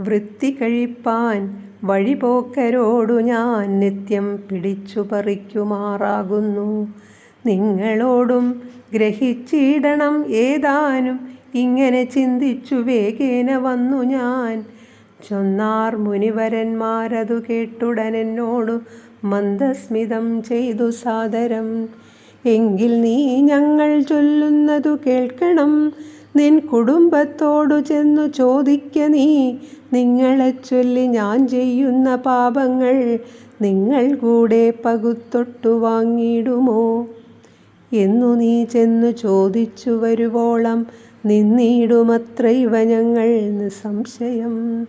വൃത്തി കഴിപ്പാൻ വഴിപോക്കരോടു ഞാൻ നിത്യം പിടിച്ചു പറിക്കുമാറാകുന്നു. നിങ്ങളോടും ഗ്രഹിച്ചിടണം ഏതാനും ഇങ്ങനെ ചിന്തിച്ചു വേഗേന വന്നു ഞാൻ. ചൊന്നാർ മുനിവരന്മാരതു കേട്ടുടനെന്നോടു മന്ദസ്മിതം ചെയ്തു സാദരം. എങ്കിൽ നീ ഞങ്ങൾ ചൊല്ലുന്നതു കേൾക്കണം. നിൻ കുടുംബത്തോടു ചെന്നു ചോദിക്ക നീ. നിങ്ങളെ ചൊല്ലി ഞാൻ ചെയ്യുന്ന പാപങ്ങൾ നിങ്ങൾ കൂടെ പകുത്തൊട്ടു വാങ്ങിയിടുമോ എന്നു നീ ചെന്നു ചോദിച്ചു വരുവോളം നിന്നിടുമത്ര ഇവ ഞങ്ങൾ നിസ്സംശയം.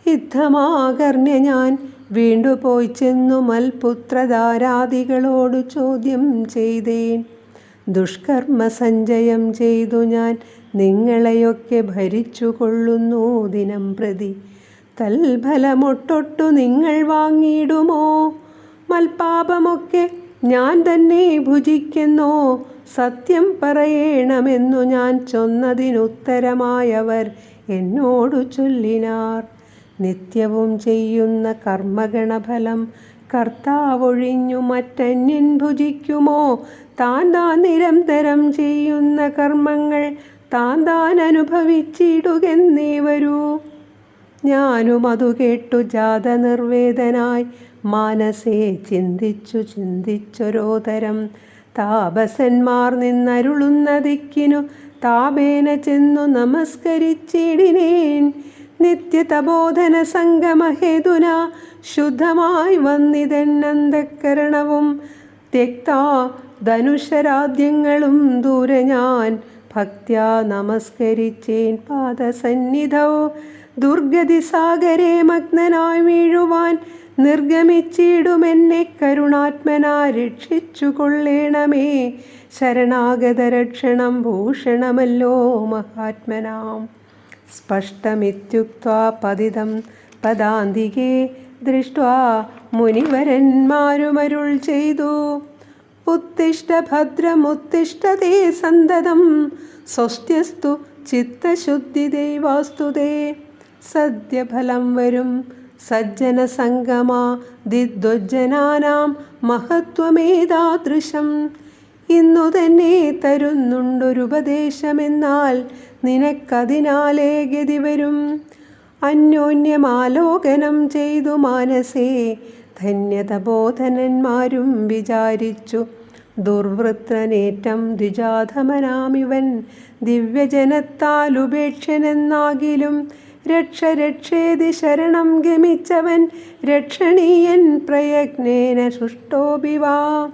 യുദ്ധമാകർണ്യ ഞാൻ വീണ്ടുപോയി ചെന്നു മൽപുത്രധാരാദികളോടു ചോദ്യം ചെയ്തേൻ. ദുഷ്കർമ്മ സഞ്ചയം ചെയ്തു ഞാൻ നിങ്ങളെയൊക്കെ ഭരിച്ചു കൊള്ളുന്നു ദിനം പ്രതി. തൽഫലമൊട്ടൊട്ടു നിങ്ങൾ വാങ്ങിയിടുമോ? മൽപാപമൊക്കെ ഞാൻ തന്നെ ഭുജിക്കുന്നോ? സത്യം പറയണമെന്നു ഞാൻ ചൊന്നതിനുത്തരമായവർ എന്നോടു ചൊല്ലിനാർ. നിത്യവും ചെയ്യുന്ന കർമ്മഗണഫലം കർത്താവൊഴിഞ്ഞു മറ്റന്യൻ ഭുജിക്കുമോ? താൻ നിരന്തരം ചെയ്യുന്ന കർമ്മങ്ങൾ താൻ അനുഭവിച്ചിടുകെന്നേ വരൂ. ഞാനും അതു കേട്ടു ജാതനിർവേദനായി മാനസേ ചിന്തിച്ചൊരോതരം. താപസന്മാർ നിന്നരുളുന്ന ദിക്കിനു താപേന ചെന്നു നമസ്കരിച്ചിടിനേൻ. നിത്യതബോധന സംഗമഹേതുന ശുദ്ധമായി വന്നിതെന്നന്തഃകരണവും ത്യക്താ ധനുഷരാദ്യങ്ങളും ദൂരെ ഞാൻ ഭക്ത്യാ നമസ്കരിച്ചേൻ പാദസന്നിധൗ. ദുർഗതി സാഗരേ മഗ്നനായി വീഴുവാൻ നിർഗമിച്ചിടുമെന്നെ കരുണാത്മനാ രക്ഷിച്ചു കൊള്ളേണമേ. ശരണാഗതരക്ഷണം ഭൂഷണമല്ലോ മഹാത്മനാം. സ്പഷ്ടമിത്യുക്ത്വാ പതിതം പദാന്തികേ ദൃഷ്ട്വാ മുനിവരന്മാരുമരുൾ ചെയ്തു. ഉത്തിഷ്ഠ ഭദ്രമുത്തിഷ്ഠതേ സന്തതം സ്വസ്ത്യസ്തു ചിത്തശുദ്ധിദൈവാസ്തുതേ. സദ്യഫലം വരും സജ്ജനസംഗമാ ദിദ്വജ്ജനാനാം മഹത്വമേതാദൃശം. ഇന്നു തന്നെ തരുന്നുണ്ടൊരുപദേശമെന്നാൽ നിനക്കതിനാലേ ഗതി വരും. അന്യോന്യമാലോകനം ചെയ്തു മാനസേ ധന്യതബോധനന്മാരും വിചാരിച്ചു. ദുർവൃത്രനേറ്റം ദ്വിജാധമനാമിവൻ ദിവ്യജനത്താലുപേക്ഷനെന്നാകിലും രക്ഷേതി ശരണം ഗമിച്ചവൻ രക്ഷണീയൻ പ്രയത്നേന സൃഷ്ടോഭിവാ.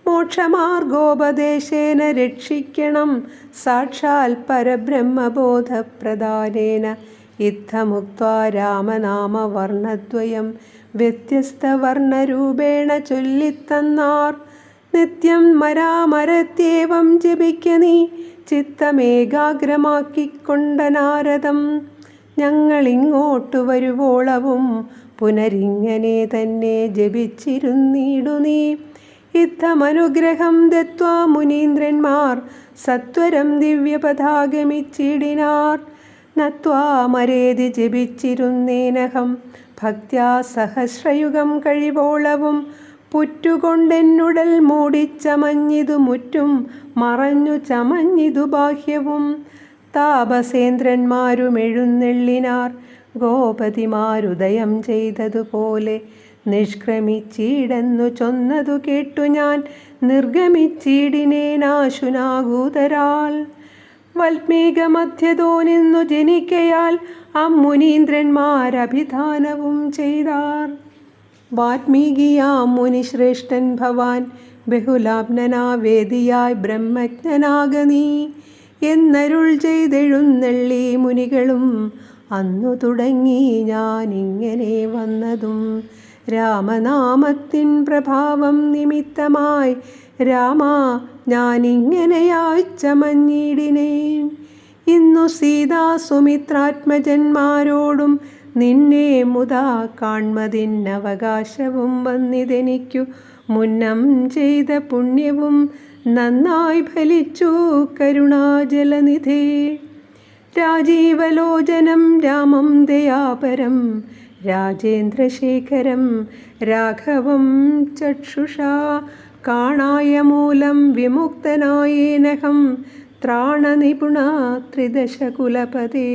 മോക്ഷമാർഗോപദേശേന രക്ഷിക്കണം സാക്ഷാൽ പരബ്രഹ്മബോധപ്രദാനേന. ഇത്തമുക്ത്വാ രാമനാമവർണ്ണദ്വയം വ്യത്യസ്തവർണ്ണരൂപേണ ചൊല്ലിത്തന്നാർ. നിത്യം മരാമരത്യേവം ജപിക്ക നീ ചിത്തമേകാഗ്രമാക്കിക്കൊണ്ട നാരദം. ഞങ്ങളിങ്ങോട്ടു വരുവോളവും പുനരിങ്ങനെ തന്നെ ജപിച്ചിരുന്നിടു നീ. ഇത്തമനുഗ്രഹം ദത്വാ മുനീന്ദ്രന്മാർ സത്വരം ദിവ്യപഥാഗമിച്ചിടിനാർ. നത്വാ മരേതി ജപിച്ചിരുന്നേനഹം ഭക്ത്യാ സഹസ്രയുഗം കഴിവോളവും. പുറ്റുകൊണ്ടെന്നുടൽ മൂടിച്ചമഞ്ഞിതു മുറ്റും മറഞ്ഞു ചമഞ്ഞിതു ബാഹ്യവും. താപസേന്ദ്രന്മാരും എഴുന്നെള്ളിനാർ ഗോപതിമാരുദയം ചെയ്തതുപോലെ. നിഷ്ക്രമിച്ചിടെന്നു ചൊന്നതു കേട്ടു ഞാൻ നിർഗമിച്ചിടിനേനാശുനാകൂതരാൽ. വൽമീകമധ്യതോ നിന്നു ജനിക്കയാൽ അമ്മുനീന്ദ്രന്മാരഭിധാനവും ചെയ്താർ. വാൽമീകിയാം മുനിശ്രേഷ്ഠൻ ഭവാൻ ബഹുലാബ്നനാ വേദിയായി ബ്രഹ്മജ്ഞനാക നീ എന്നരുൾ ചെയ്തെഴുന്നള്ളി മുനികളും. അന്നു തുടങ്ങി ഞാനിങ്ങനെ വന്നതും രാമനാമത്തിൻ പ്രഭാവം നിമിത്തമായി. രാമാ ഞാനിങ്ങനെയായി ചമഞ്ഞിടിനേൻ. ഇന്നു സീതാ സുമിത്രാത്മജന്മാരോടും നിന്നെ മുതാ കാൺമതിനവകാശവും വന്നിതെനിക്കു. മുന്നം ചെയ്ത പുണ്യവും നന്നായി ഫലിച്ചു കരുണാജലനിധേ. രാജീവലോചനം രാമം ദയാപരം രാജേന്ദ്രശേഖരം രാഘവം ചക്ഷുഷാ കാണായ മൂലം വിമുക്തനായേനഹം ത്രാണനിപുണ ത്രിദശകുലപതേ.